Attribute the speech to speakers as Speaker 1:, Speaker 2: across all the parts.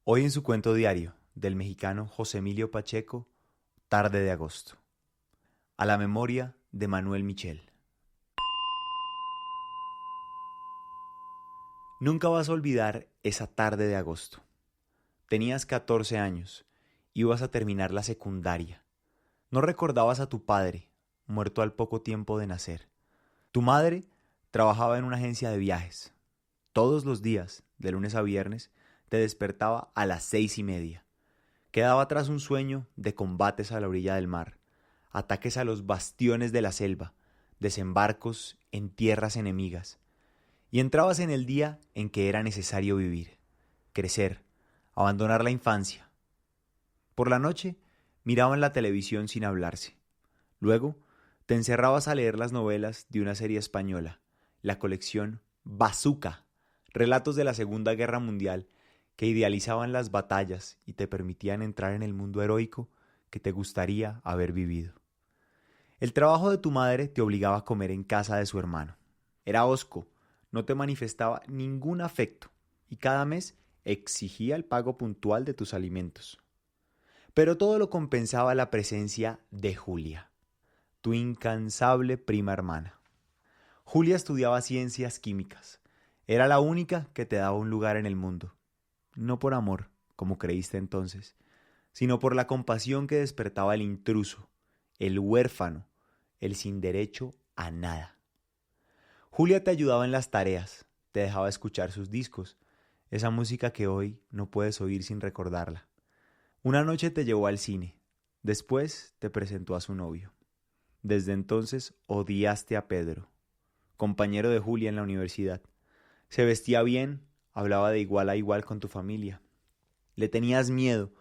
Speaker 1: Hoy en su cuento diario del mexicano José Emilio Pacheco, Tarde de agosto. A la memoria de Manuel Michel. Nunca vas a olvidar esa tarde de agosto. Tenías 14 años, ibas a terminar la secundaria. No recordabas a tu padre, muerto al poco tiempo de nacer. Tu madre trabajaba en una agencia de viajes. Todos los días, de lunes a viernes, te despertaba a las 6:30. Quedaba atrás un sueño de combates a la orilla del mar, ataques a los bastiones de la selva, desembarcos en tierras enemigas. Y entrabas en el día en que era necesario vivir, crecer, abandonar la infancia. Por la noche miraban la televisión sin hablarse. Luego te encerrabas a leer las novelas de una serie española, la colección Bazooka, relatos de la Segunda Guerra Mundial que idealizaban las batallas y te permitían entrar en el mundo heroico que te gustaría haber vivido. El trabajo de tu madre te obligaba a comer en casa de su hermano. Era hosco, no te manifestaba ningún afecto y cada mes exigía el pago puntual de tus alimentos. Pero todo lo compensaba la presencia de Julia, tu incansable prima hermana. Julia estudiaba ciencias químicas. Era la única que te daba un lugar en el mundo. No por amor, como creíste entonces, sino por la compasión que despertaba el intruso, el huérfano, el sin derecho a nada. Julia te ayudaba en las tareas, te dejaba escuchar sus discos, esa música que hoy no puedes oír sin recordarla. Una noche te llevó al cine, después te presentó a su novio. Desde entonces odiaste a Pedro, compañero de Julia en la universidad. Se vestía bien, hablaba de igual a igual con tu familia. Le tenías miedo,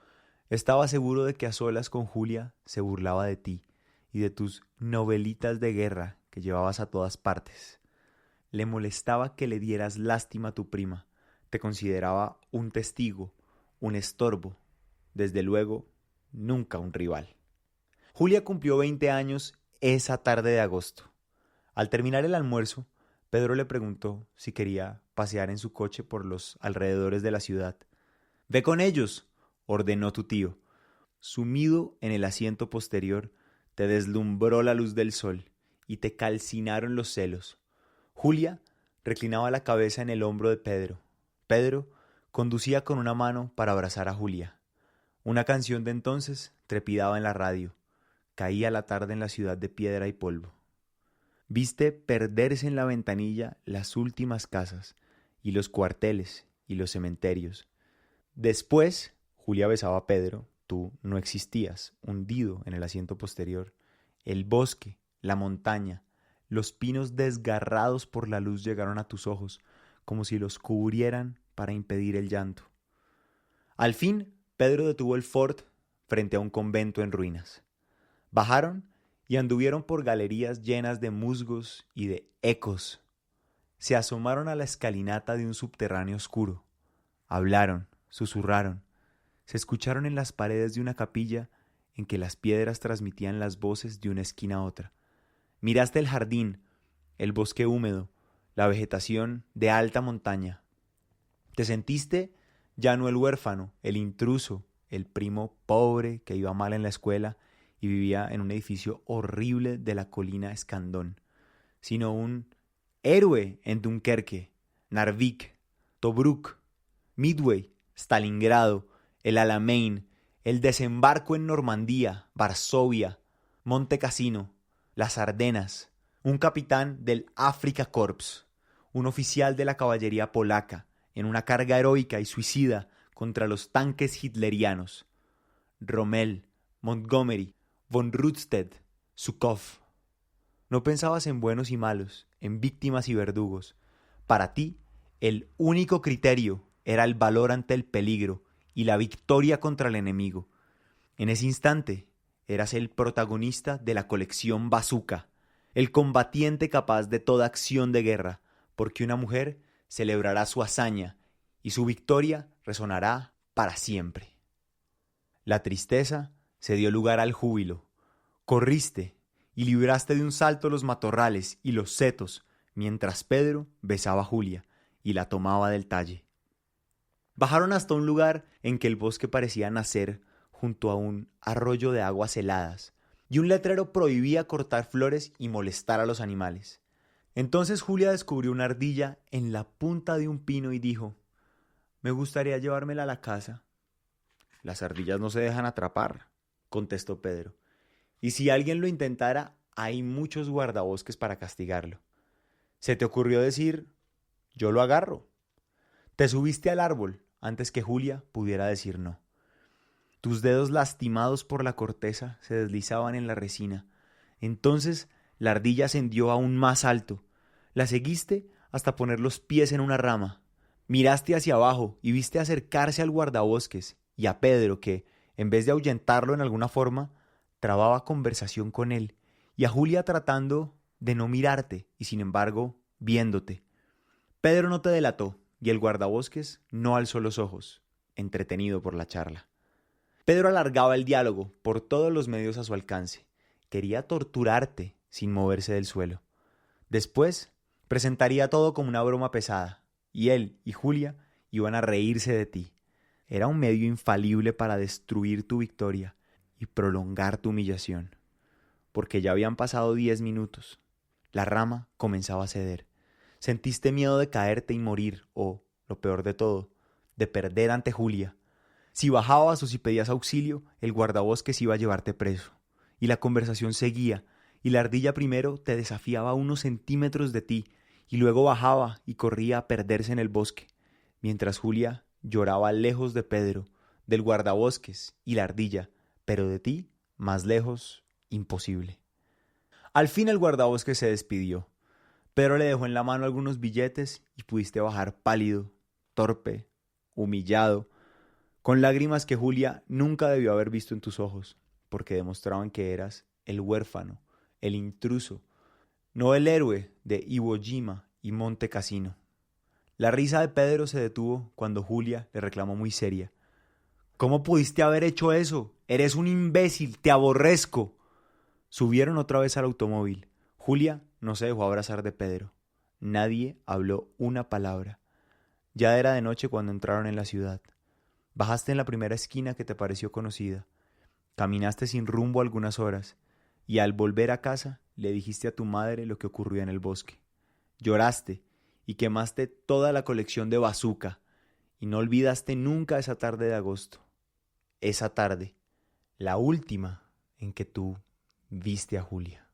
Speaker 1: estaba seguro de que a solas con Julia se burlaba de ti y de tus novelitas de guerra que llevabas a todas partes. Le molestaba que le dieras lástima a tu prima, te consideraba un testigo, un estorbo, desde luego, nunca un rival. Julia cumplió 20 años esa tarde de agosto. Al terminar el almuerzo, Pedro le preguntó si quería pasear en su coche por los alrededores de la ciudad. «Ve con ellos», ordenó tu tío. Sumido en el asiento posterior, te deslumbró la luz del sol y te calcinaron los celos. Julia reclinaba la cabeza en el hombro de Pedro. Pedro conducía con una mano para abrazar a Julia. Una canción de entonces trepidaba en la radio. Caía la tarde en la ciudad de piedra y polvo. Viste perderse en la ventanilla las últimas casas, y los cuarteles, y los cementerios. Después, Julia besaba a Pedro, tú no existías, hundido en el asiento posterior. El bosque, la montaña, los pinos desgarrados por la luz llegaron a tus ojos, como si los cubrieran para impedir el llanto. Al fin, Pedro detuvo el Ford frente a un convento en ruinas. Bajaron y anduvieron por galerías llenas de musgos y de ecos. Se asomaron a la escalinata de un subterráneo oscuro. Hablaron, susurraron. Se escucharon en las paredes de una capilla en que las piedras transmitían las voces de una esquina a otra. Miraste el jardín, el bosque húmedo, la vegetación de alta montaña. Te sentiste ya no el huérfano, el intruso, el primo pobre que iba mal en la escuela y vivía en un edificio horrible de la colina Escandón, sino un héroe en Dunkerque, Narvik, Tobruk, Midway, Stalingrado, el Alamein, el desembarco en Normandía, Varsovia, Monte Cassino, las Ardenas, un capitán del Afrika Korps, un oficial de la caballería polaca, en una carga heroica y suicida contra los tanques hitlerianos. Rommel, Montgomery, von Rundstedt, Zhukov. No pensabas en buenos y malos, en víctimas y verdugos. Para ti, el único criterio era el valor ante el peligro y la victoria contra el enemigo. En ese instante, eras el protagonista de la colección Bazooka, el combatiente capaz de toda acción de guerra, porque una mujer celebrará su hazaña y su victoria resonará para siempre. La tristeza se dio lugar al júbilo. Corriste y libraste de un salto los matorrales y los setos, mientras Pedro besaba a Julia y la tomaba del talle. Bajaron hasta un lugar en que el bosque parecía nacer junto a un arroyo de aguas heladas, y un letrero prohibía cortar flores y molestar a los animales. Entonces Julia descubrió una ardilla en la punta de un pino y dijo: «Me gustaría llevármela a la casa». «Las ardillas no se dejan atrapar», contestó Pedro. «Y si alguien lo intentara, hay muchos guardabosques para castigarlo. ¿Se te ocurrió decir: yo lo agarro?» Te subiste al árbol antes que Julia pudiera decir no. Tus dedos lastimados por la corteza se deslizaban en la resina. Entonces la ardilla ascendió aún más alto. La seguiste hasta poner los pies en una rama. Miraste hacia abajo y viste acercarse al guardabosques y a Pedro que, en vez de ahuyentarlo en alguna forma, trababa conversación con él, y a Julia tratando de no mirarte y sin embargo viéndote. Pedro no te delató y el guardabosques no alzó los ojos, entretenido por la charla. Pedro alargaba el diálogo por todos los medios a su alcance. Quería torturarte sin moverse del suelo. Después presentaría todo como una broma pesada, y él y Julia iban a reírse de ti. Era un medio infalible para destruir tu victoria y prolongar tu humillación. Porque ya habían pasado 10 minutos. La rama comenzaba a ceder. Sentiste miedo de caerte y morir, o, lo peor de todo, de perder ante Julia. Si bajabas o si pedías auxilio, el guardabosques iba a llevarte preso. Y la conversación seguía, y la ardilla primero te desafiaba a unos centímetros de ti, y luego bajaba y corría a perderse en el bosque, mientras Julia lloraba lejos de Pedro, del guardabosques y la ardilla, pero de ti, más lejos, imposible. Al fin el guardabosques se despidió. Pedro le dejó en la mano algunos billetes y pudiste bajar pálido, torpe, humillado, con lágrimas que Julia nunca debió haber visto en tus ojos, porque demostraban que eras el huérfano, el intruso, no el héroe de Iwo Jima y Monte Cassino. La risa de Pedro se detuvo cuando Julia le reclamó muy seria: «¿Cómo pudiste haber hecho eso? Eres un imbécil, te aborrezco». Subieron otra vez al automóvil. Julia no se dejó abrazar de Pedro. Nadie habló una palabra. Ya era de noche cuando entraron en la ciudad. Bajaste en la primera esquina que te pareció conocida. Caminaste sin rumbo algunas horas, y al volver a casa le dijiste a tu madre lo que ocurrió en el bosque. Lloraste y quemaste toda la colección de bazooka, y no olvidaste nunca esa tarde de agosto. Esa tarde, la última en que tú viste a Julia.